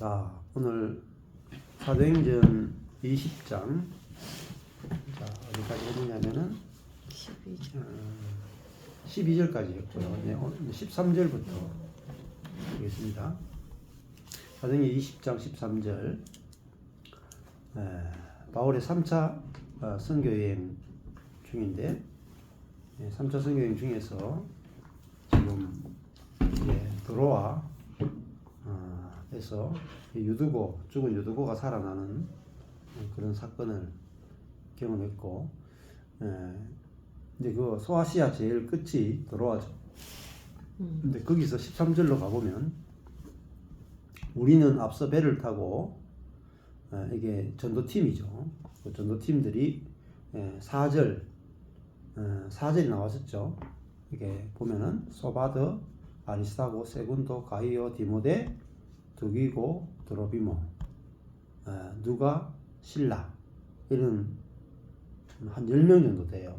자, 오늘 사도행전 20장. 자, 어디까지 했느냐면은 12절까지 했고요. 네, 오늘 13절부터 하겠습니다. 사도행전 20장 13절. 바울의 3차 선교여행 중인데, 3차 선교여행 중에서 지금 드로아 에서 죽은 유두고가 살아나는 그런 사건을 경험했고, 이제 그 소아시아 제일 끝이 드로아죠. 근데 거기서 13절로 가보면, 우리는 앞서 배를 타고, 이게 전도팀이죠. 그 전도팀들이 4절이 나왔었죠. 이게 보면은 소바드, 아리스타고, 세군도, 가이오, 디모데, 두기고, 드로비모, 누가, 실라, 이런 한 10명 정도 돼요.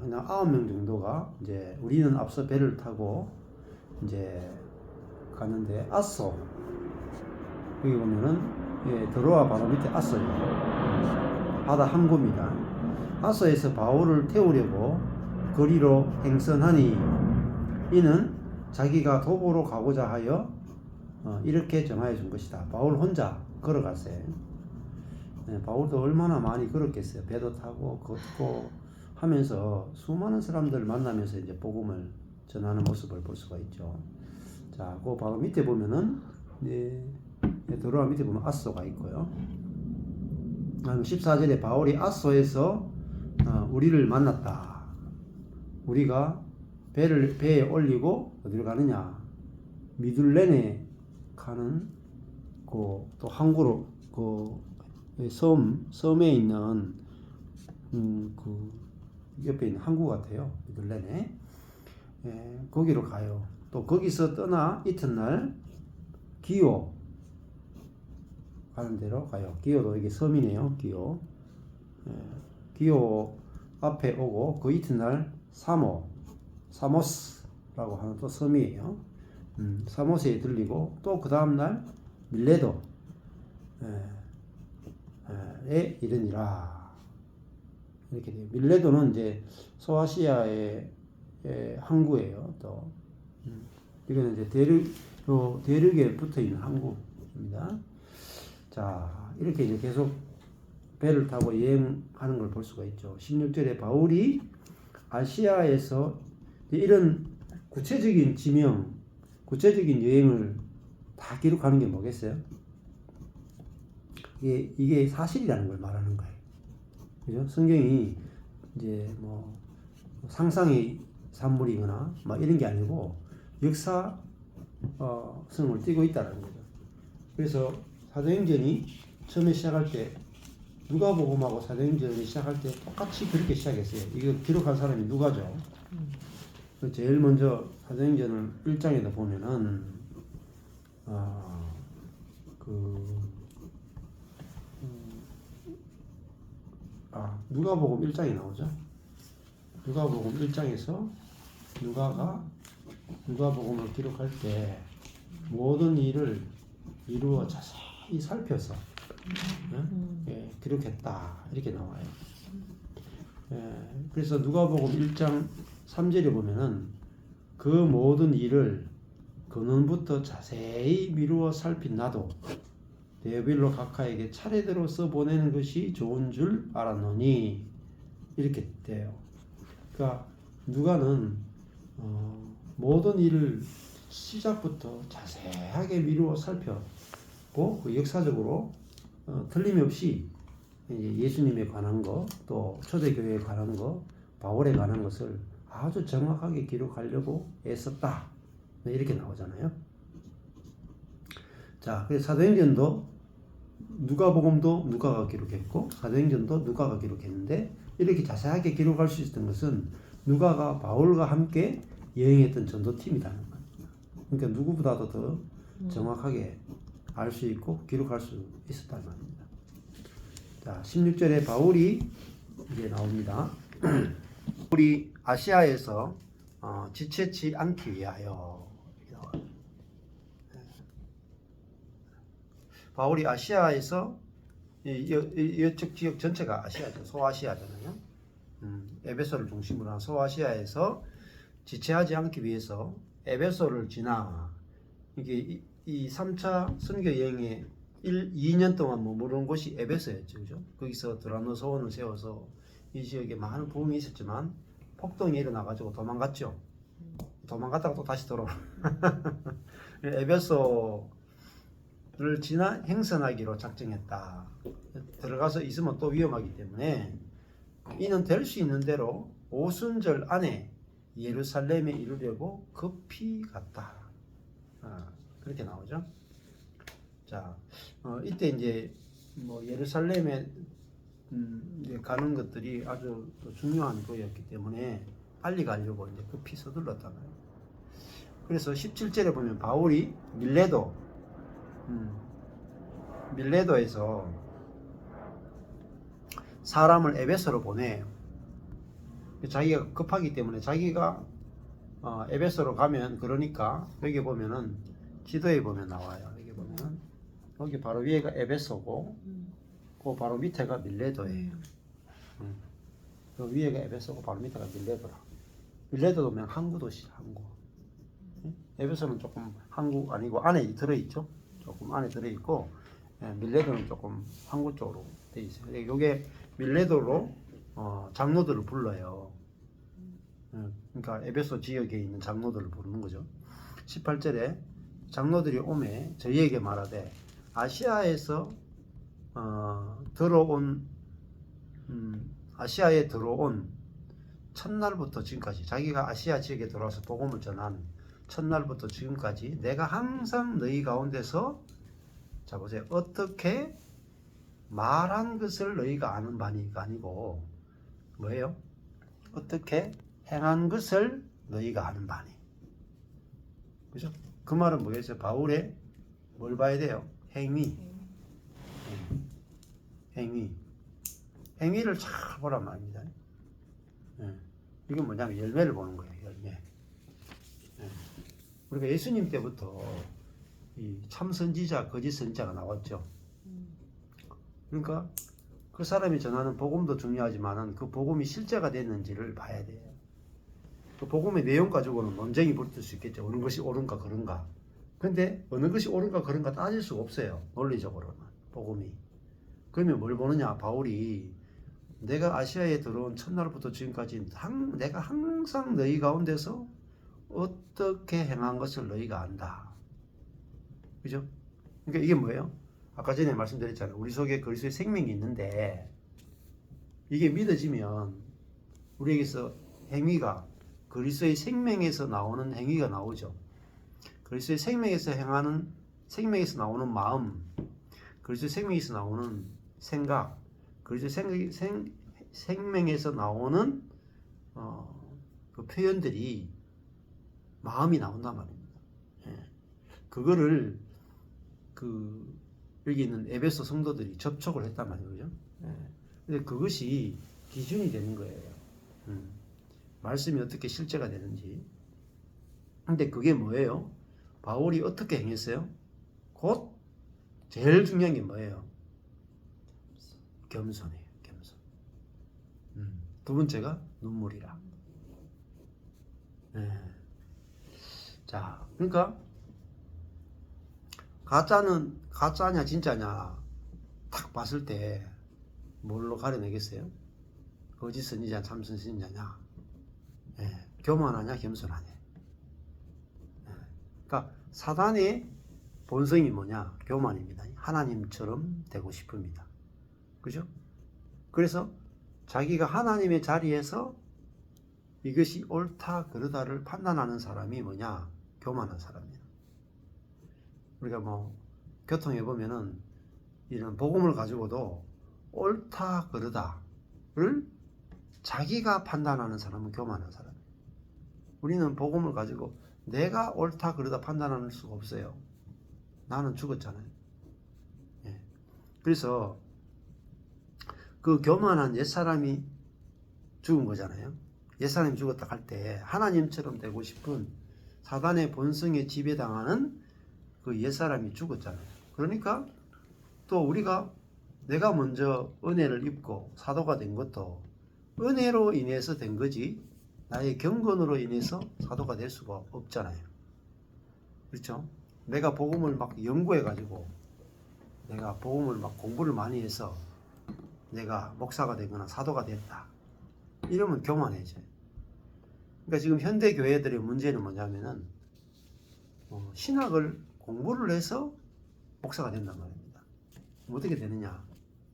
그냥 9명 정도가 이제 우리는 앞서 배를 타고 이제 가는데, 아소, 여기 보면은 드로아 바로 밑에 아소예요. 바다 항구입니다. 아소에서 바울을 태우려고 거리로 행선하니, 이는 자기가 도보로 가고자 하여 이렇게 정하여 준 것이다. 바울 혼자 걸어갔어요. 바울도 얼마나 많이 걸었겠어요. 배도 타고 걷고 하면서 수많은 사람들 만나면서 이제 복음을 전하는 모습을 볼 수가 있죠. 자, 그 바로 밑에 보면은 드로아 밑에 보면 아소가 있고요. 14절에 바울이 아소에서 우리를 만났다. 우리가 배에 올리고 어디로 가느냐? 미둘렌에 가는 또 항구로 섬에 있는 그 옆에 있는 항구 같아요. 미둘렌에. 거기로 가요. 또 거기서 떠나 이튿날 기오 가는 데로 가요. 기오도 이게 섬이네요. 기오 앞에 오고 그 이튿날 사모스라고 하는 또 섬이에요. 사모스에 들리고, 또 그 다음날 밀레도에 이르니라. 이렇게 돼요. 밀레도는 이제 소아시아의 항구예요. 또 이거는 이제 대륙에 붙어 있는 항구입니다. 자, 이렇게 이제 계속 배를 타고 여행하는 걸 볼 수가 있죠. 16절에 바울이 아시아에서 이런 구체적인 지명, 구체적인 여행을 다 기록하는 게 뭐겠어요? 이게 사실이라는 걸 말하는 거예요. 그죠? 성경이 이제 뭐 상상의 산물이거나 막 이런 게 아니고 역사 성을 띠고 있다는 거죠. 그래서 사도행전이 처음에 시작할 때, 누가복음하고 사도행전이 시작할 때 똑같이 그렇게 시작했어요. 이거 기록한 사람이 누가죠? 제일 먼저 사도행전을 1장에다 보면은 누가복음 1장이 나오죠. 누가복음 1장에서 누가복음을 기록할 때 모든 일을 이루어 자세히 살펴서 기록했다, 이렇게 나와요. 그래서 누가복음 1장 3절에 보면은 그 모든 일을 근원부터 자세히 미루어 살핀 나도 데오빌로 각하에게 차례대로 써보내는 것이 좋은 줄 알았노니, 이렇게 돼요. 그러니까 누가는 모든 일을 시작부터 자세하게 미루어 살펴고, 그 역사적으로 틀림없이 예수님에 관한 거, 또 초대교회에 관한 거, 바울에 관한 것을 아주 정확하게 기록하려고 애썼다, 이렇게 나오잖아요. 자, 그래서 사도행전도 누가복음도 누가가 기록했고, 사도행전도 누가가 기록했는데, 이렇게 자세하게 기록할 수 있었던 것은 누가가 바울과 함께 여행했던 전도팀이라는 거예요. 그러니까 누구보다도 더 정확하게 알 수 있고 기록할 수 있었다는 말입니다. 자, 16절에 바울이 이제 나옵니다. 바울이 아시아에서 지체치 않기 위하여, 바울이 아시아에서 이쪽 지역 전체가 아시아죠. 소아시아잖아요. 에베소를 중심으로 한 소아시아에서 지체하지 않기 위해서 에베소를 지나 이게 이 3차 선교 여행에 2년 동안 머무른 곳이 에베소였죠. 그죠? 거기서 드라노 소원을 세워서 이 지역에 많은 부흥이 있었지만 폭동이 일어나가지고 도망갔죠. 도망갔다가 또 다시 돌아오고 에베소를 지나 행선하기로 작정했다. 들어가서 있으면 또 위험하기 때문에 이는 될 수 있는 대로 오순절 안에 예루살렘에 이르려고 급히 갔다. 그렇게 나오죠. 자, 이때 이제 뭐 예루살렘에 이제 가는 것들이 아주 중요한 거였기 때문에 빨리 가려고 이제 급히 서둘렀단 말이에요. 그래서 17절에 보면 바울이 밀레도에서 사람을 에베소로 보내요. 자기가 급하기 때문에 자기가 에베소로 가면 그러니까 여기 보면은 지도에 보면 나와요. 여기 보면은 여기 바로 위에가 에베소고 그 바로 밑에가 밀레도예요. 그 위에가 에베소고 바로 밑에가 밀레도라. 밀레도도 보면 항구 도시 항구. 에베소는 조금 항구 아니고 안에 들어있죠. 조금 안에 들어있고 밀레도는 조금 항구 쪽으로 돼 있어요. 이게 밀레도로 장로들을 불러요. 그러니까 에베소 지역에 있는 장로들을 부르는 거죠. 18절에 장로들이 오매 저희에게 말하되 아시아에서 아시아에 들어온 첫날부터 지금까지 자기가 아시아 지역에 들어와서 복음을 전한 첫날부터 지금까지 내가 항상 너희 가운데서 자 보세요. 어떻게 말한 것을 너희가 아는 바니가 아니고 뭐예요? 어떻게 행한 것을 너희가 아는 바니. 그죠? 그 말은 뭐겠어요? 바울의 뭘 봐야 돼요? 행위. 행위를 잘 보란 말입니다. 이건 뭐냐면 열매를 보는 거예요. 열매. 우리가 예수님 때부터 이 참선지자, 거짓 선지자가 나왔죠. 그러니까 그 사람이 전하는 복음도 중요하지만은 그 복음이 실제가 됐는지를 봐야 돼요. 그 복음의 내용 가지고는 논쟁이 붙을 수 있겠죠. 어느 것이 옳은가 그런가. 근데 어느 것이 옳은가 그런가 따질 수가 없어요. 논리적으로는 복음이. 그러면 뭘 보느냐? 바울이 내가 아시아에 들어온 첫날부터 지금까지 내가 항상 너희 가운데서 어떻게 행한 것을 너희가 안다. 그죠? 그러니까 이게 뭐예요? 아까 전에 말씀드렸잖아요. 우리 속에 그리스도의 생명이 있는데 이게 믿어지면 우리에게서 행위가 그리스도의 생명에서 나오는 행위가 나오죠. 그리스도의 생명에서 나오는 마음, 그리스도의 생명에서 나오는 생각, 그리스도의 생명에서 나오는 그 표현들이 마음이 나온단 말입니다. 그거를 여기 있는 에베소 성도들이 접촉을 했단 말이죠. 근데 그것이 기준이 되는 거예요. 말씀이 어떻게 실제가 되는지. 근데 그게 뭐예요? 바울이 어떻게 행했어요? 곧 제일 중요한 게 뭐예요? 겸손해요. 겸손. 두 번째가 눈물이라. 자, 그러니까 가짜냐 진짜냐 딱 봤을 때 뭘로 가려내겠어요? 거짓 선지자 참선 선지자냐? 교만하냐 겸손하냐? 그러니까 사단의 본성이 뭐냐? 교만입니다. 하나님처럼 되고 싶습니다. 그죠? 그래서 자기가 하나님의 자리에서 이것이 옳다 그르다를 판단하는 사람이 뭐냐? 교만한 사람이에요. 우리가 뭐 교통해 보면은 이런 복음을 가지고도 옳다 그르다를 자기가 판단하는 사람은 교만한 사람이에요. 우리는 복음을 가지고 내가 옳다 그르다 판단할 수가 없어요. 나는 죽었잖아요. 그래서 그 교만한 옛사람이 죽은 거잖아요. 옛사람이 죽었다 할 때 하나님처럼 되고 싶은 사단의 본성에 지배당하는 그 옛사람이 죽었잖아요. 그러니까 또 우리가 내가 먼저 은혜를 입고 사도가 된 것도 은혜로 인해서 된 거지 나의 경건으로 인해서 사도가 될 수가 없잖아요. 그렇죠? 내가 복음을 막 연구해 가지고 내가 복음을 막 공부를 많이 해서 내가 목사가 되거나 사도가 됐다 이러면 교만해져요. 그러니까 지금 현대 교회들의 문제는 뭐냐면은 신학을 공부를 해서 목사가 된단 말입니다. 어떻게 되느냐?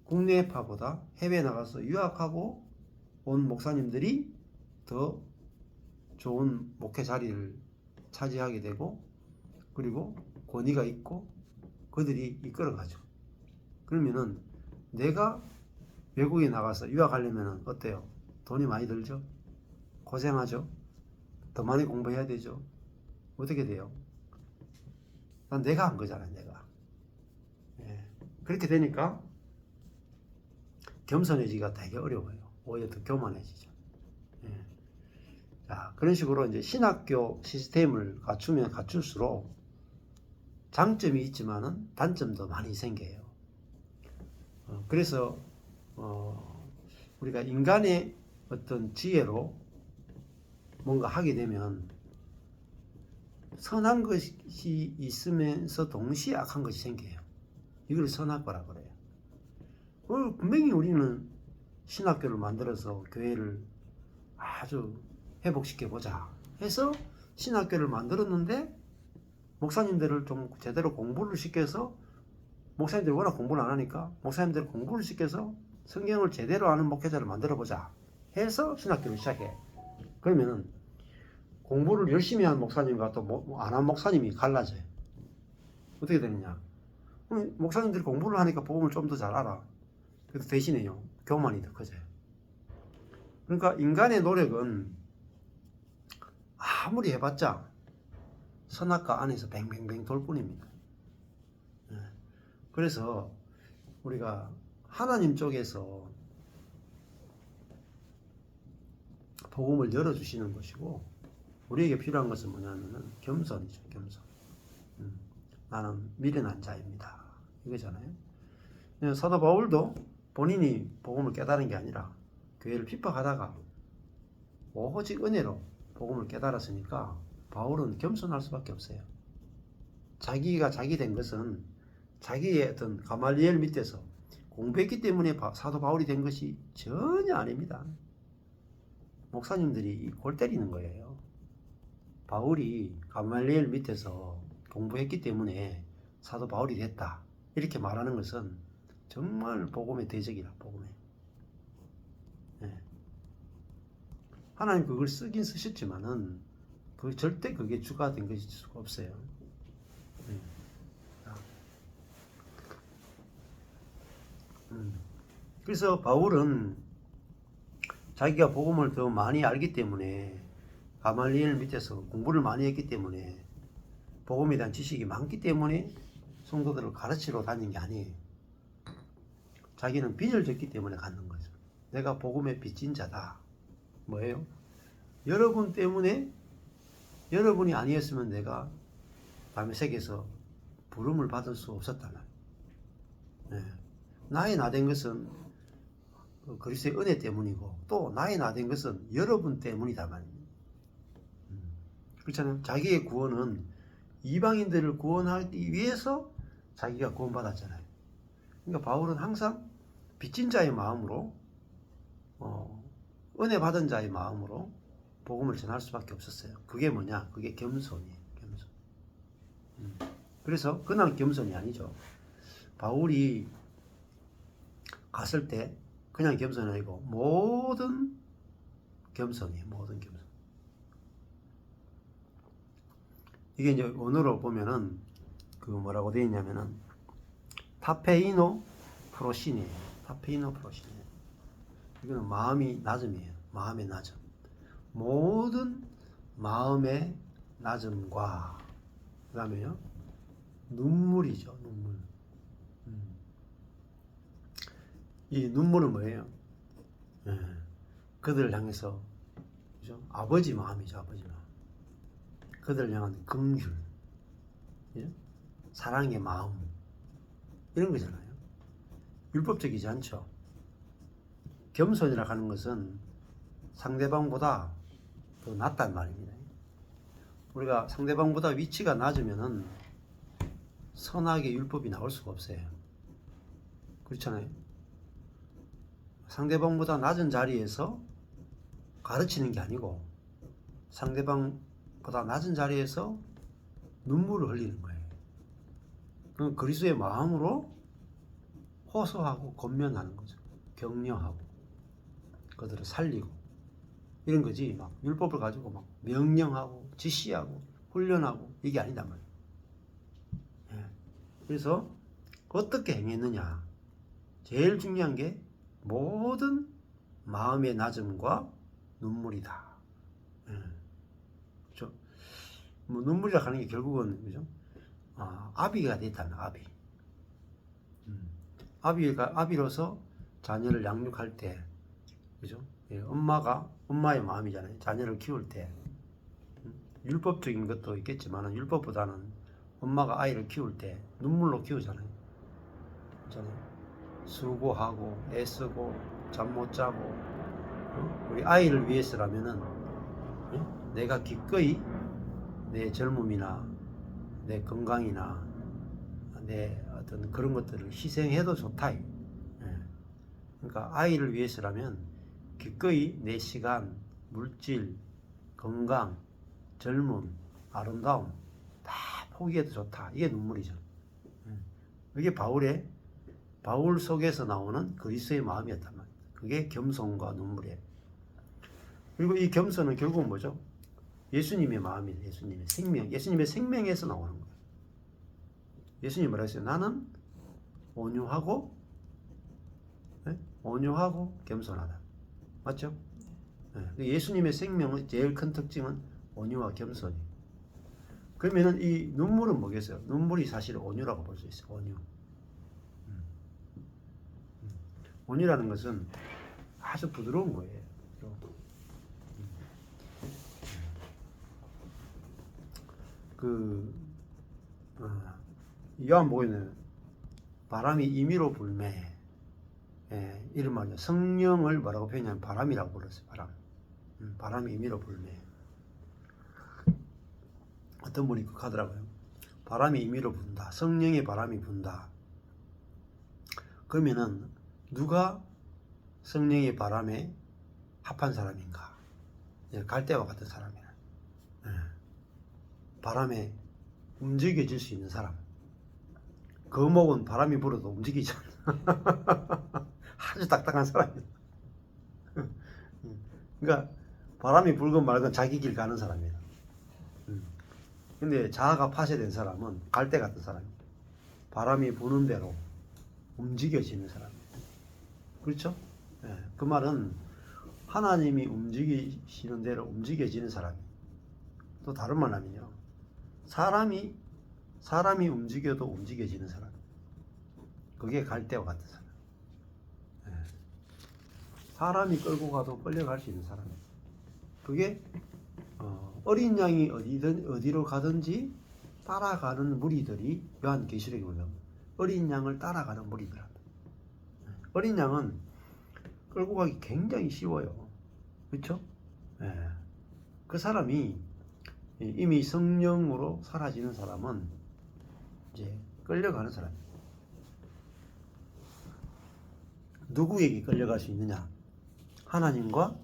국내파보다 해외에 나가서 유학하고 온 목사님들이 더 좋은 목회 자리를 차지하게 되고 그리고 권위가 있고 그들이 이끌어가죠. 그러면은 내가 외국에 나가서 유학하려면 어때요? 돈이 많이 들죠? 고생하죠? 더 많이 공부해야 되죠? 어떻게 돼요? 난 내가 한 거잖아요, 내가. 예. 그렇게 되니까 겸손해지기가 되게 어려워요. 오히려 더 교만해지죠. 예. 자, 그런 식으로 이제 신학교 시스템을 갖추면 갖출수록 장점이 있지만은 단점도 많이 생겨요. 그래서 우리가 인간의 어떤 지혜로 뭔가 하게 되면 선한 것이 있으면서 동시에 악한 것이 생겨요. 이걸 선악과라 그래요. 분명히 우리는 신학교를 만들어서 교회를 아주 회복시켜 보자 해서 신학교를 만들었는데 목사님들을 좀 제대로 공부를 시켜서 목사님들이 워낙 공부를 안 하니까 목사님들 공부를 시켜서 성경을 제대로 아는 목회자를 만들어 보자 해서 신학교를 시작해. 그러면은 공부를 열심히 한 목사님과 또 안 한 목사님이 갈라져요. 어떻게 되느냐? 목사님들이 공부를 하니까 복음을 좀 더 잘 알아. 그래서 대신에요 교만이 더 커져요. 그러니까 인간의 노력은 아무리 해봤자 선악과 안에서 뱅뱅뱅 돌 뿐입니다. 그래서 우리가 하나님 쪽에서 복음을 열어주시는 것이고 우리에게 필요한 것은 뭐냐면은 겸손이죠. 겸손. 나는 미련한 자입니다. 이거잖아요. 사도 바울도 본인이 복음을 깨달은 게 아니라 교회를 핍박하다가 오직 은혜로 복음을 깨달았으니까 바울은 겸손할 수밖에 없어요. 자기가 자기 된 것은 자기의 어떤 가말리엘 밑에서 공부했기 때문에 사도 바울이 된 것이 전혀 아닙니다. 목사님들이 골 때리는 거예요. 바울이 가말리엘 밑에서 공부했기 때문에 사도 바울이 됐다 이렇게 말하는 것은 정말 복음의 대적이라. 복음에 하나님 그걸 쓰긴 쓰셨지만은 절대 그게 주가 된 것일 수가 없어요. 그래서 바울은 자기가 복음을 더 많이 알기 때문에 가말리엘 밑에서 공부를 많이 했기 때문에 복음에 대한 지식이 많기 때문에 성도들을 가르치러 다닌 게 아니에요. 자기는 빚을 졌기 때문에 갖는 거죠. 내가 복음의 빚진 자다. 뭐예요? 여러분 때문에 여러분이 아니었으면 내가 다메섹에서 부름을 받을 수 없었다는. 나의 나된 것은 그리스도의 은혜 때문이고 또 나의 나된 것은 여러분 때문이다 말입니다. 그렇잖아요. 자기의 구원은 이방인들을 구원하기 위해서 자기가 구원받았잖아요. 그러니까 바울은 항상 빚진 자의 마음으로 은혜 받은 자의 마음으로 복음을 전할 수밖에 없었어요. 그게 뭐냐? 그게 겸손이에요. 겸손. 그래서 그냥 겸손이 아니죠. 바울이 갔을 때 그냥 겸손이 아니고 모든 겸손이에요. 모든 겸손. 이게 이제 원어로 보면은 그 뭐라고 되어 있냐면은 타페이노 프로신이에요. 타페이노 프로신이에요. 이거는 마음이 낮음이에요. 마음의 낮음. 모든 마음의 낮음과 그 다음에요 눈물이죠. 눈물. 이 눈물은 뭐예요? 그들을 향해서 그죠? 아버지 마음이죠. 아버지 마음. 그들을 향한 긍휼, 예? 사랑의 마음 이런 거잖아요. 율법적이지 않죠. 겸손이라 하는 것은 상대방보다 더 낫단 말입니다. 우리가 상대방보다 위치가 낮으면은 선하게 율법이 나올 수가 없어요. 그렇잖아요. 상대방보다 낮은 자리에서 가르치는 게 아니고 상대방보다 낮은 자리에서 눈물을 흘리는 거예요. 그럼 그리스도의 마음으로 호소하고 권면하는 거죠. 격려하고 그들을 살리고 이런 거지. 막 율법을 가지고 막 명령하고 지시하고 훈련하고 이게 아니단 말이에요. 예. 그래서 어떻게 행했느냐. 제일 중요한 게 모든 마음의 낮음과 눈물이다. 예. 그렇죠? 뭐 눈물이라 하는 게 결국은 그죠? 아비가 됐다는 아비. 아비로서 자녀를 양육할 때, 그죠? 예, 엄마의 마음이잖아요. 자녀를 키울 때. 율법적인 것도 있겠지만, 율법보다는 엄마가 아이를 키울 때 눈물로 키우잖아요. 그렇잖아요. 수고하고, 애쓰고, 잠 못 자고, 우리 아이를 위해서라면은, 내가 기꺼이 내 젊음이나, 내 건강이나, 내 어떤 그런 것들을 희생해도 좋다. 그러니까 아이를 위해서라면 기꺼이 내 시간, 물질, 건강, 젊음, 아름다움 다 포기해도 좋다. 이게 눈물이죠. 이게 바울 속에서 나오는 그리스도의 마음이었단 말이에요. 그게 겸손과 눈물이에요. 그리고 이 겸손은 결국은 뭐죠? 예수님의 마음이에요. 예수님의 생명. 예수님의 생명에서 나오는 거예요. 예수님이 뭐라 했어요? 나는 온유하고 겸손하다. 맞죠? 예수님의 생명의 제일 큰 특징은 온유와 겸손이. 그러면은 이 눈물은 뭐겠어요? 눈물이 사실 온유라고 볼 수 있어요. 온유. 온유라는 것은 아주 부드러운 거예요. 요한복음에는 바람이 임의로 불매. 이런 말이죠. 성령을 뭐라고 표현하면 바람이라고 불렀어요. 바람이 임의로 불매. 어떤 분이 하더라고요. 바람이 임의로 분다. 성령의 바람이 분다. 그러면은 누가 성령의 바람에 합한 사람인가? 갈대와 같은 사람이라. 바람에 움직여질 수 있는 사람. 거목은 바람이 불어도 움직이지 않아. 아주 딱딱한 사람이다. 그러니까 바람이 불건 말건 자기 길 가는 사람이다. 근데 자아가 파쇄된 사람은 갈대 같은 사람이에요. 바람이 부는 대로 움직여지는 사람이에요. 그렇죠? 그 말은 하나님이 움직이시는 대로 움직여지는 사람이에요. 또 다른 말 하면요. 사람이 움직여도 움직여지는 사람. 그게 갈대와 같은 사람. 사람이 끌고 가도 끌려갈 수 있는 사람. 그게 어린 양이 어디로 가든지 따라가는 무리들이 요한계시록에 보면 어린 양을 따라가는 무리들합니다. 어린 양은 끌고 가기 굉장히 쉬워요. 그렇죠? 그 사람이 이미 성령으로 사라지는 사람은 이제 끌려가는 사람이에요. 누구에게 끌려갈 수 있느냐? 하나님과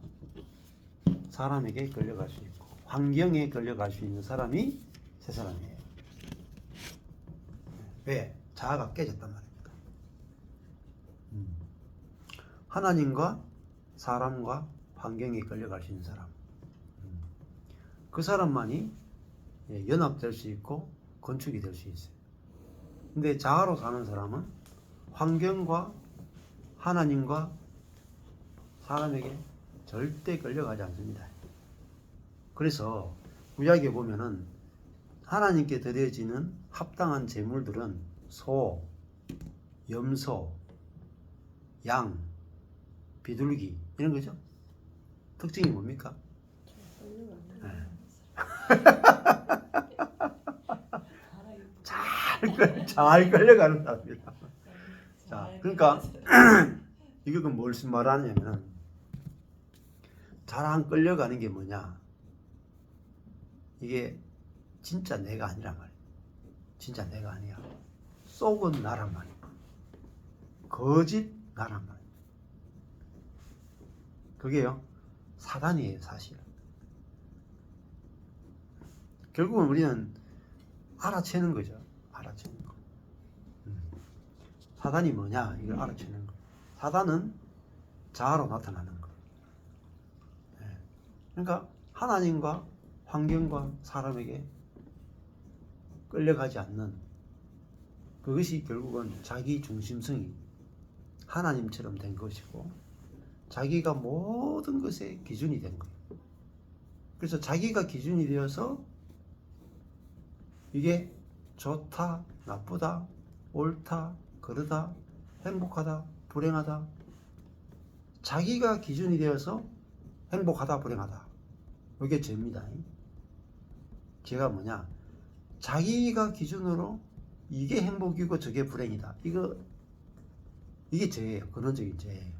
사람에게 끌려갈 수 있고 환경에 끌려갈 수 있는 사람이 세 사람이에요. 왜? 자아가 깨졌단 말입니다. 하나님과 사람과 환경에 끌려갈 수 있는 사람. 그 사람만이 연합될 수 있고 건축이 될 수 있어요. 근데 자아로 사는 사람은 환경과 하나님과 사람에게 절대 끌려가지 않습니다. 그래서 구약에 보면은 하나님께 드려지는 합당한 제물들은 소, 염소, 양, 비둘기 이런 거죠. 특징이 뭡니까? 잘 끌려가는 사람입니다. 자, 그러니까 이게 뭘 말하냐면 잘 안 끌려가는 게 뭐냐? 이게 진짜 내가 아니란 말이야. 진짜 내가 아니야. 속은 나란 말이야. 거짓 나란 말이야. 그게요 사단이에요 사실. 결국은 우리는 알아채는 거죠. 알아채는 거. 사단이 뭐냐 이걸 알아채는 거. 사단은 자아로 나타나는 거. 그러니까 하나님과 환경과 사람에게 끌려가지 않는 그것이 결국은 자기 중심성이 하나님처럼 된 것이고 자기가 모든 것의 기준이 된 거예요. 그래서 자기가 기준이 되어서 이게 좋다, 나쁘다, 옳다, 그르다, 행복하다, 불행하다 자기가 기준이 되어서 행복하다, 불행하다 이게 죄입니다. 죄가 뭐냐? 자기가 기준으로 이게 행복이고 저게 불행이다. 이게 죄예요. 근원적인 죄예요.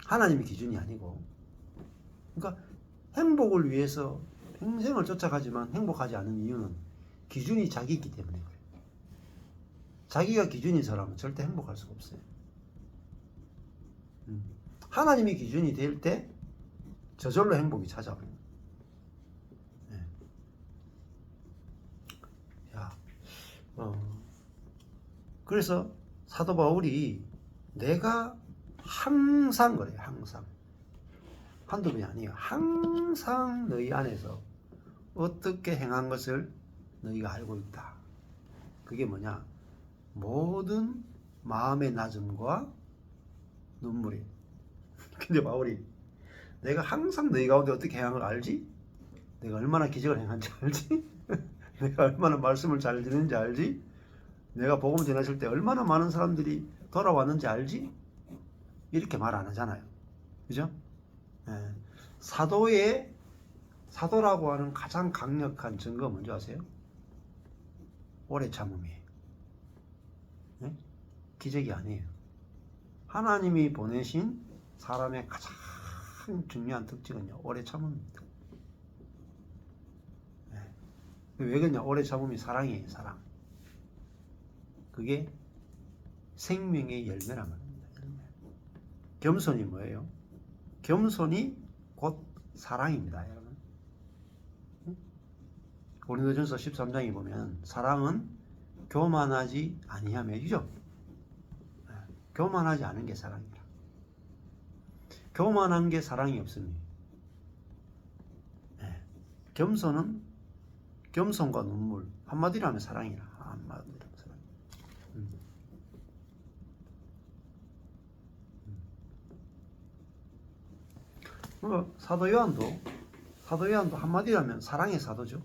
하나님의 기준이 아니고. 그러니까 행복을 위해서 평생을 쫓아가지만 행복하지 않은 이유는 기준이 자기이기 때문에 그래요. 자기가 기준인 사람은 절대 행복할 수가 없어요. 하나님이 기준이 될 때 저절로 행복이 찾아와요. 네. 그래서 사도 바울이 내가 항상 그래요. 항상. 한두 번이 아니에요. 항상 너희 안에서 어떻게 행한 것을 너희가 알고 있다. 그게 뭐냐? 모든 마음의 낮음과 눈물이. 근데 바울이 내가 항상 너희 가운데 어떻게 행한 걸 알지? 내가 얼마나 기적을 행한지 알지? 내가 얼마나 말씀을 잘 듣는지 알지? 내가 복음 전했을 때 얼마나 많은 사람들이 돌아왔는지 알지? 이렇게 말 안 하잖아요. 그죠? 네. 사도라고 하는 가장 강력한 증거 뭔지 아세요? 오래 참음이에요. 네? 기적이 아니에요. 하나님이 보내신 사람의 가장 중요한 특징은요, 오래 참음입니다. 네. 왜 그러냐? 오래 참음이 사랑이에요, 사랑. 그게 생명의 열매란 말입니다. 열매. 겸손이 뭐예요? 겸손이 곧 사랑입니다, 여러분. 고린도전서 13장에 보면 사랑은 교만하지 아니하며 이죠. 교만하지 않은 게 사랑이라. 교만한 게 사랑이 없습니다. 겸손은 겸손과 눈물 한마디로 하면 사랑이라. 한마디로 하면 사랑. 사도 요한도 한마디로 하면 사랑의 사도죠.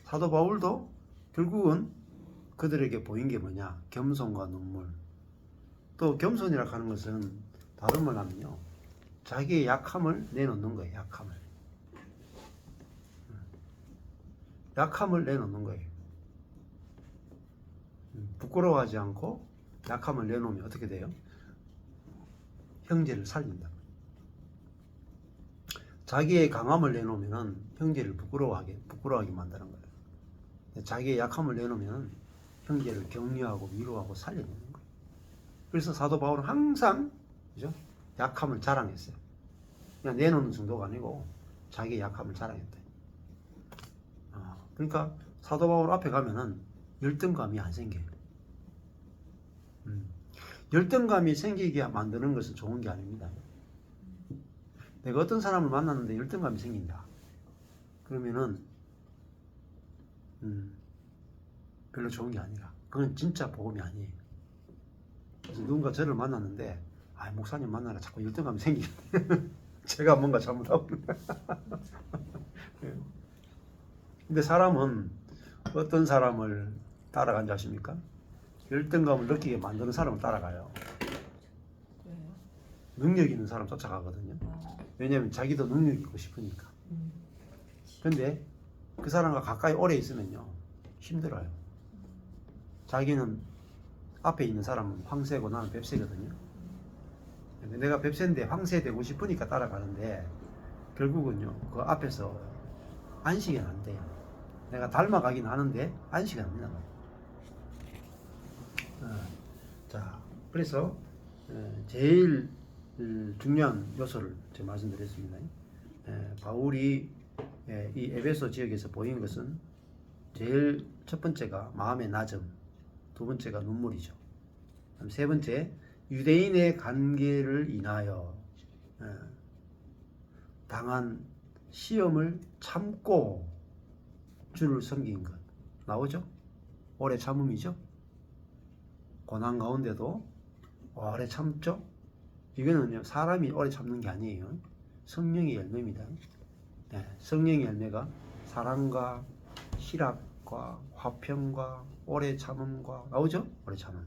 사도 바울도 결국은 그들에게 보인 게 뭐냐? 겸손과 눈물. 또 겸손이라고 하는 것은 다른 말 하면요, 자기의 약함을 내놓는 거예요. 약함을 내놓는 거예요. 부끄러워하지 않고 약함을 내놓으면 어떻게 돼요? 형제를 살린다. 자기의 강함을 내놓으면 형제를 부끄러워하게 만드는 거예요. 자기의 약함을 내놓으면 형제를 격려하고 위로하고 살려내는 거예요. 그래서 사도 바울은 항상 그죠? 약함을 자랑했어요. 그냥 내놓는 정도가 아니고 자기의 약함을 자랑했대. 그러니까 사도 바울 앞에 가면은 열등감이 안 생겨요. 열등감이 생기게 만드는 것은 좋은 게 아닙니다. 내가 어떤 사람을 만났는데 열등감이 생긴다. 그러면은 별로 좋은 게 아니라 그건 진짜 복음이 아니에요. 그래서 누군가 저를 만났는데 목사님 만나라 자꾸 열등감이 생기네. 제가 뭔가 잘못하고 근데 사람은 어떤 사람을 따라간지 아십니까? 열등감을 느끼게 만드는 사람을 따라가요. 능력 있는 사람 쫓아가거든요. 왜냐하면 자기도 능력 있고 싶으니까. 근데 그 사람과 가까이 오래 있으면요 힘들어요. 자기는 앞에 있는 사람은 황새고 나는 뱁새거든요. 내가 뱁새인데 황새 되고 싶으니까 따라가는데 결국은요 그 앞에서 안식이 안 돼요. 내가 닮아가긴 하는데 안식이 안 된다. 자, 그래서 제일 중요한 요소를 제가 말씀드렸습니다. 바울이 이 에베소 지역에서 보인 것은 제일 첫 번째가 마음의 낮음, 두 번째가 눈물이죠. 세 번째, 유대인의 관계를 인하여 당한 시험을 참고 주를 섬긴 것 나오죠? 오래 참음이죠? 고난 가운데도 오래 참죠? 이거는요 사람이 오래 참는 게 아니에요. 성령의 열매입니다. 성령의 열매가 사랑과 희락과 화평과 오래 참음과 나오죠? 오래 참음.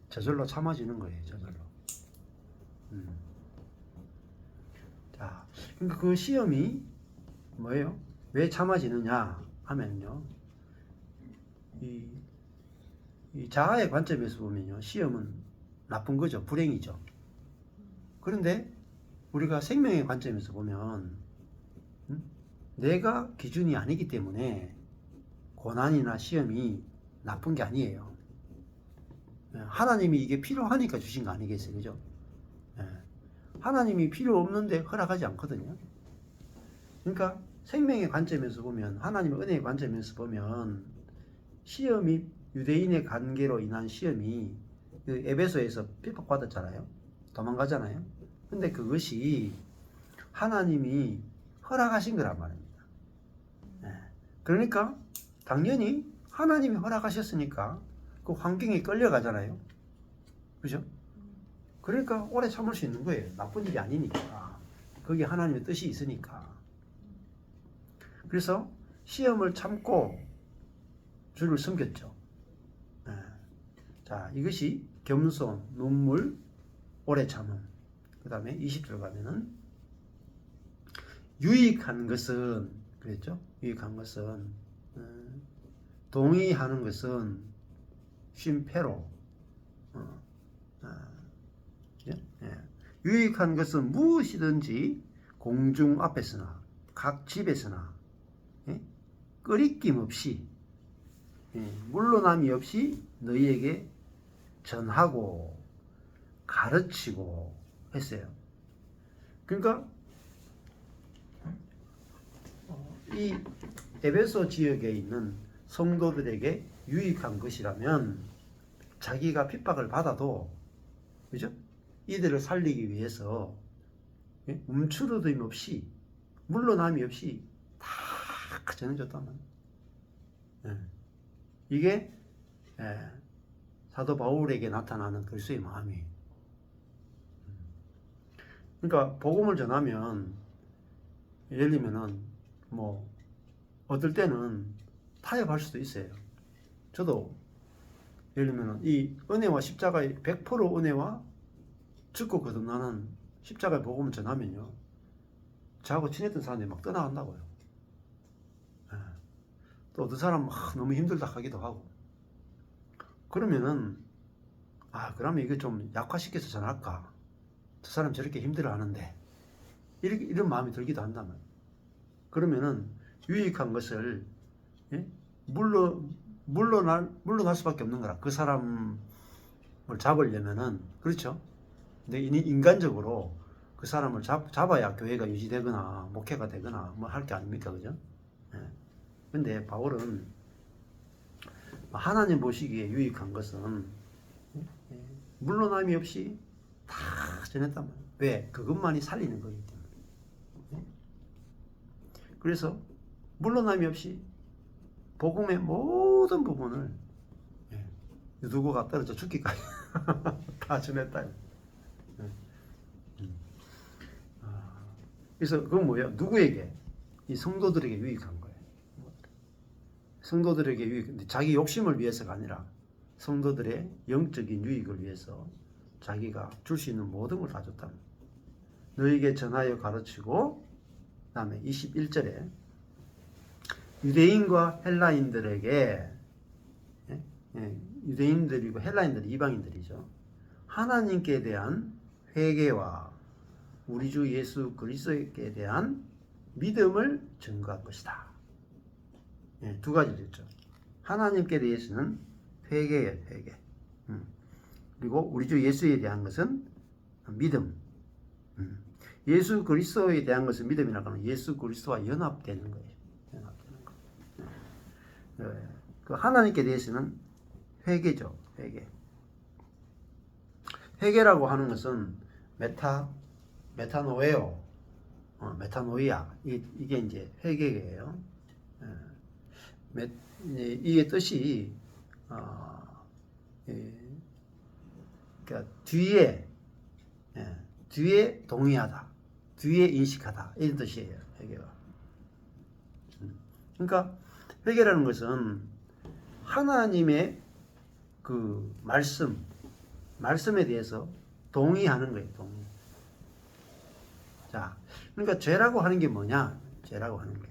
저절로 참아지는 거예요. 저절로. 자, 그러니까 그 시험이 뭐예요? 왜 참아지느냐 하면요, 이 자아의 관점에서 보면요, 시험은 나쁜 거죠. 불행이죠. 그런데 우리가 생명의 관점에서 보면 내가 기준이 아니기 때문에 고난이나 시험이 나쁜 게 아니에요. 하나님이 이게 필요하니까 주신 거 아니겠어요? 그죠? 하나님이 필요 없는데 허락하지 않거든요. 그러니까 생명의 관점에서 보면, 하나님의 은혜의 관점에서 보면 시험이, 유대인의 관계로 인한 시험이 에베소에서 핍박받았잖아요. 도망가잖아요. 근데 그것이 하나님이 허락하신 거란 말입니다. 그러니까 당연히 하나님이 허락하셨으니까 그 환경에 끌려가잖아요. 그죠? 그러니까 오래 참을 수 있는 거예요. 나쁜 일이 아니니까. 그게 하나님의 뜻이 있으니까. 그래서 시험을 참고 주를 섬겼죠. 자, 이것이 겸손, 눈물, 오래 참음. 그 다음에 20절 가면은 유익한 것은, 그랬죠? 유익한 것은 동의하는 것은 쉼패로 유익한 것은 무엇이든지 공중 앞에서나 각 집에서나 끄리낌 없이 물러남이 없이 너희에게 전하고 가르치고 했어요. 그러니까 이 에베소 지역에 있는 성도들에게 유익한 것이라면 자기가 핍박을 받아도, 그죠? 이들을 살리기 위해서 움츠러듦 없이 물러남이 없이 다 전해줬단 말이에요. 이게 사도 바울에게 나타나는 그리스도의 마음이에요. 그러니까 복음을 전하면, 예를 들면은 뭐 어떨 때는 타협할 수도 있어요. 저도 예를 들면은 이 은혜와 십자가의 100% 은혜와 죽고 거듭나는 십자가의 복음을 전하면요, 저하고 친했던 사람들이 막 떠나간다고요. 또 어떤 사람은 너무 힘들다 하기도 하고. 그러면은 그러면 이거 좀 약화시켜서 전할까? 저 사람 저렇게 힘들어 하는데, 이런 마음이 들기도 한다면, 그러면은 유익한 것을 물러날 수밖에 없는 거라. 그 사람을 잡으려면은, 그렇죠? 근데 인간적으로 그 사람을 잡아야 교회가 유지되거나 목회가 되거나 뭐 할 게 아닙니까? 그죠? 근데 바울은 하나님 보시기에 유익한 것은 물러남이 없이 다 전했단 말이에요. 왜? 그것만이 살리는 거기 때문에. 그래서 물러남이 없이 복음의 모든 부분을 누구가 떨어져 죽기까지 다 전했다. 그래서 그건 뭐예요? 누구에게? 이 성도들에게 유익한 거예요. 성도들에게 유익, 자기 욕심을 위해서가 아니라 성도들의 영적인 유익을 위해서 자기가 줄 수 있는 모든 걸 다 줬다. 너에게 전하여 가르치고, 그 다음에 21절에 유대인과 헬라인들에게 유대인들이고 헬라인들이 이방인들이죠. 하나님께 대한 회개와 우리 주 예수 그리스도에 대한 믿음을 증거할 것이다. 예, 두 가지를 했죠. 하나님께 대해서는 회개예요, 회개. 그리고 우리 주 예수에 대한 것은 믿음. 예수 그리스도에 대한 것은 믿음이라고 하면 예수 그리스도와 연합되는 거예요. 연합되는 거. 네. 그 하나님께 대해서는 회개죠, 회개. 회개라고 하는 것은 메타노에오, 메타노이아, 이게 이제 회개예요. 이게 뜻이 그러니까 뒤에 동의하다, 뒤에 인식하다 이런 뜻이에요. 회개가. 그러니까 회개라는 것은 하나님의 그 말씀에 대해서 동의하는 거예요. 동의. 자, 그러니까 죄라고 하는 게 뭐냐? 죄라고 하는 게.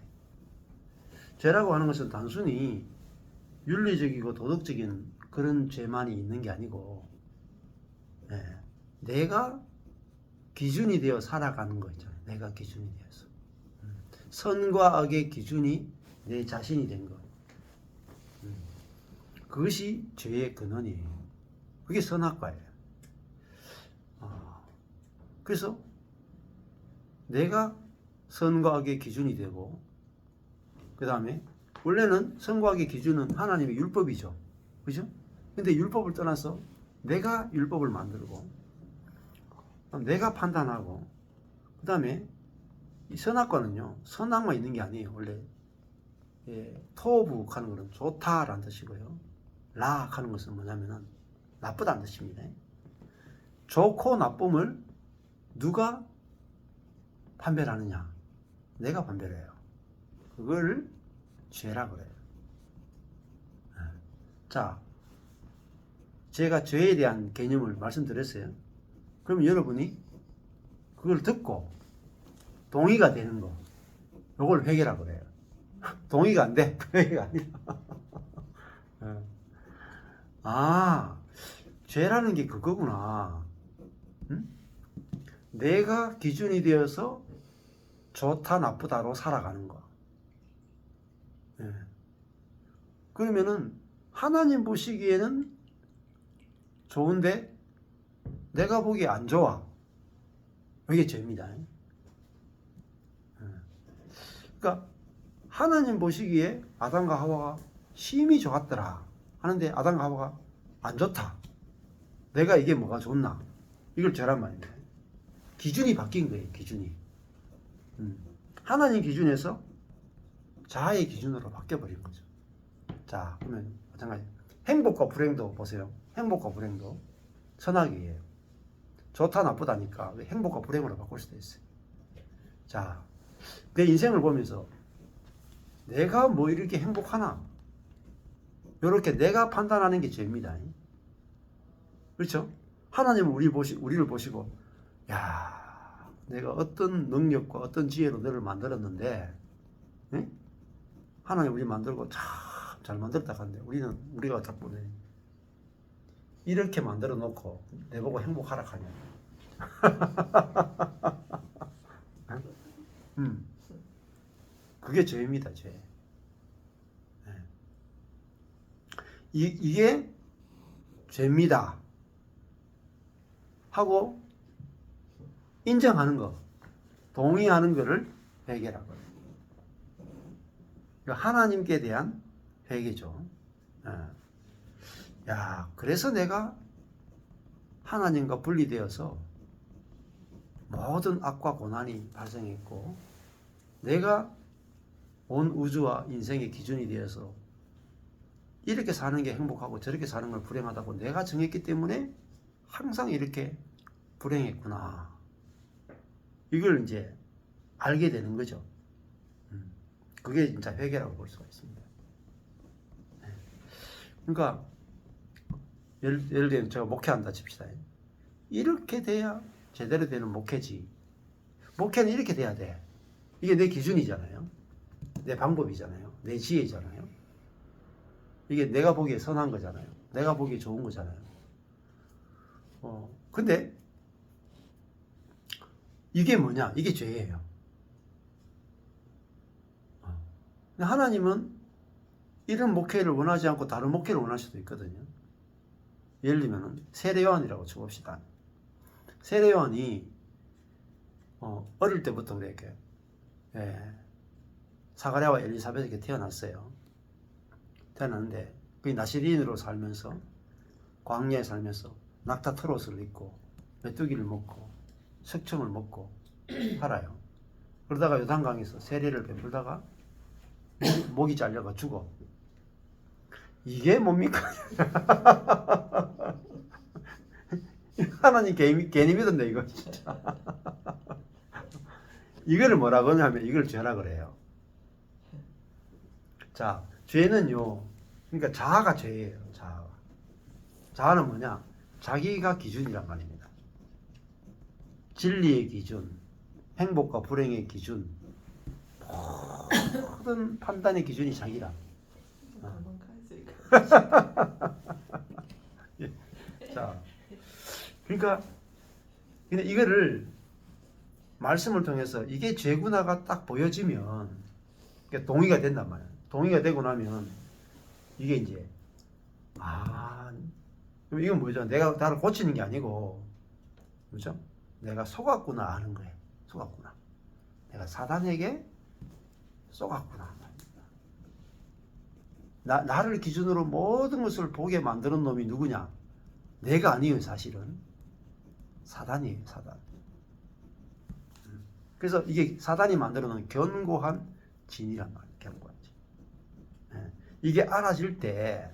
죄라고 하는 것은 단순히 윤리적이고 도덕적인 그런 죄만이 있는 게 아니고, 내가 기준이 되어 살아가는 거 있잖아요. 내가 기준이 되어서. 선과 악의 기준이 내 자신이 된 것. 그것이 죄의 근원이에요. 그게 선악과예요. 그래서 내가 선과 악의 기준이 되고, 그 다음에 원래는 선과 악의 기준은 하나님의 율법이죠. 그죠? 근데 율법을 떠나서 내가 율법을 만들고, 내가 판단하고, 그 다음에 이 선악과는요, 선악만 있는 게 아니에요. 원래 토부 하는 것은 좋다라는 뜻이고요. 라 하는 것은 뭐냐면은 나쁘다는 뜻입니다. 좋고 나쁨을 누가 판별하느냐? 내가 판별해요. 그걸 죄라고 그래요. 자, 제가 죄에 대한 개념을 말씀드렸어요. 그럼 여러분이 그걸 듣고 동의가 되는 거, 이걸 회개라고 그래요. 동의가 안 돼. 회개가 아니라. 죄라는 게 그거구나. 응? 내가 기준이 되어서 좋다 나쁘다로 살아가는 거. 그러면은 하나님 보시기에는 좋은데 내가 보기에 안 좋아. 이게 죄입니다. 그러니까 하나님 보시기에 아담과 하와가 심히 좋았더라 하는데 아담과 하와가 안 좋다. 내가 이게 뭐가 좋나? 이걸 죄란 말입니다. 기준이 바뀐 거예요. 기준이. 하나님 기준에서 자아의 기준으로 바뀌어버린 거죠. 자, 그러면 마찬가지. 행복과 불행도 보세요. 행복과 불행도 선악이에요. 좋다 나쁘다니까 행복과 불행으로 바꿀 수도 있어요. 자, 내 인생을 보면서 내가 뭐 이렇게 행복하나? 이렇게 내가 판단하는 게 죄입니다. 그렇죠? 하나님은 우리를 보시고, 야, 내가 어떤 능력과 어떤 지혜로 너를 만들었는데, 하나님 우리 만들고 참 잘 만들었다 하는데 우리가 자꾸 이렇게 만들어 놓고 내보고 행복하라 하냐? 그게 죄입니다, 죄. 이게 죄입니다 하고 인정하는 거, 동의하는 거를 회개라고 해요. 하나님께 대한 회개죠. 야, 그래서 내가 하나님과 분리되어서 모든 악과 고난이 발생했고, 내가 온 우주와 인생의 기준이 되어서 이렇게 사는 게 행복하고 저렇게 사는 걸 불행하다고 내가 정했기 때문에 항상 이렇게 불행했구나. 이걸 이제 알게 되는 거죠. 그게 진짜 회개라고 볼 수가 있습니다. 그러니까 예를 들면 제가 목회한다 칩시다. 이렇게 돼야 제대로 되는 목회지. 목회는 이렇게 돼야 돼. 이게 내 기준이잖아요. 내 방법이잖아요. 내 지혜잖아요. 이게 내가 보기에 선한 거잖아요. 내가 보기에 좋은 거잖아요. 근데 이게 뭐냐? 이게 죄예요. 근데 하나님은 이런 목회를 원하지 않고 다른 목회를 원할 수도 있거든요. 예를 들면 세례요한이라고 쳐봅시다. 세례요한이 어릴 때부터 그렇게 사가랴와 엘리사벳에게 태어났어요. 태어났는데 그게 나시린으로 살면서 광야에 살면서 낙타 트롯을 입고 메뚜기를 먹고 석청을 먹고 살아요. 그러다가 요단강에서 세례를 베풀다가 목이 잘려가 죽어. 이게 뭡니까? 하나님 괜히 믿었네 이거 진짜. 이거를 뭐라고 하냐면 이걸 죄라 그래요. 자, 죄는요, 그러니까 자아가 죄예요. 자아는 뭐냐? 자기가 기준이란 말입니다. 진리의 기준, 행복과 불행의 기준, 모든 판단의 기준이 자기라. 자, 그러니까 근데 이거를 말씀을 통해서 이게 죄구나가 딱 보여지면 그러니까 동의가 된단 말이에요. 동의가 되고 나면 이게 이제 그럼 이건 뭐죠? 내가 나를 고치는 게 아니고 그렇죠? 내가 속았구나 아는 거예요. 속았구나. 내가 사단에게 속았구나. 나를 기준으로 모든 것을 보게 만드는 놈이 누구냐? 내가 아니에요, 사실은. 사단이에요, 사단. 그래서 이게 사단이 만들어 놓은 견고한 진이란 말이에요, 견고한 진. 이게 알아질 때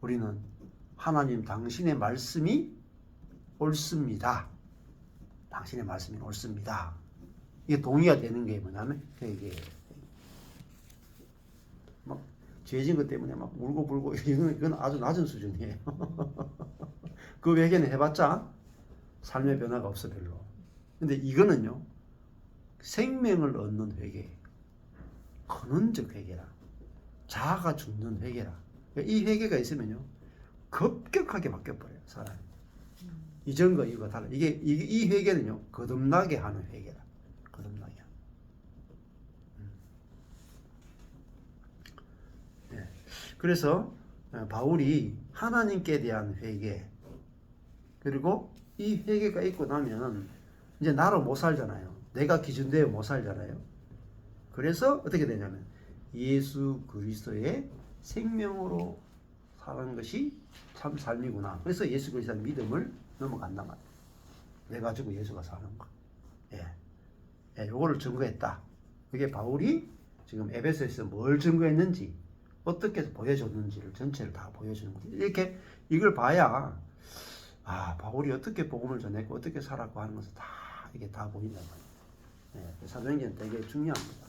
우리는 하나님 당신의 말씀이 옳습니다. 당신의 말씀이 옳습니다. 이게 동의가 되는 게 뭐냐면 이게 막 죄진 것 때문에 막 울고 불고 이건 아주 낮은 수준이에요. 그 회개는 해봤자 삶의 변화가 없어 별로. 근데 이거는요 생명을 얻는 회개, 근원적 회개라, 자아가 죽는 회개라. 그러니까 이 회개가 있으면요 급격하게 바뀌어버려요 사람이. 이전과 이거 달라. 이 회개는요 거듭나게 하는 회개라. 거듭나게 하는. 네. 그래서 바울이 하나님께 대한 회개, 그리고 이 회개가 있고 나면 이제 나로 못 살잖아요. 내가 기준되어 못 살잖아요. 그래서 어떻게 되냐면 예수 그리스도의 생명으로 사는 것이 참 삶이구나. 그래서 예수 그리스도의 믿음을 넘어간단 말이에요. 내 가지고 예수가 사는 거. 요거를 증거했다. 그게 바울이 지금 에베소에서 뭘 증거했는지, 어떻게 보여줬는지를 전체를 다 보여주는 거예요. 이렇게 이걸 봐야 바울이 어떻게 복음을 전했고 어떻게 살았고 하는 것을 다 이게 다 보인단 말이에요. 사도행전은 되게 중요합니다.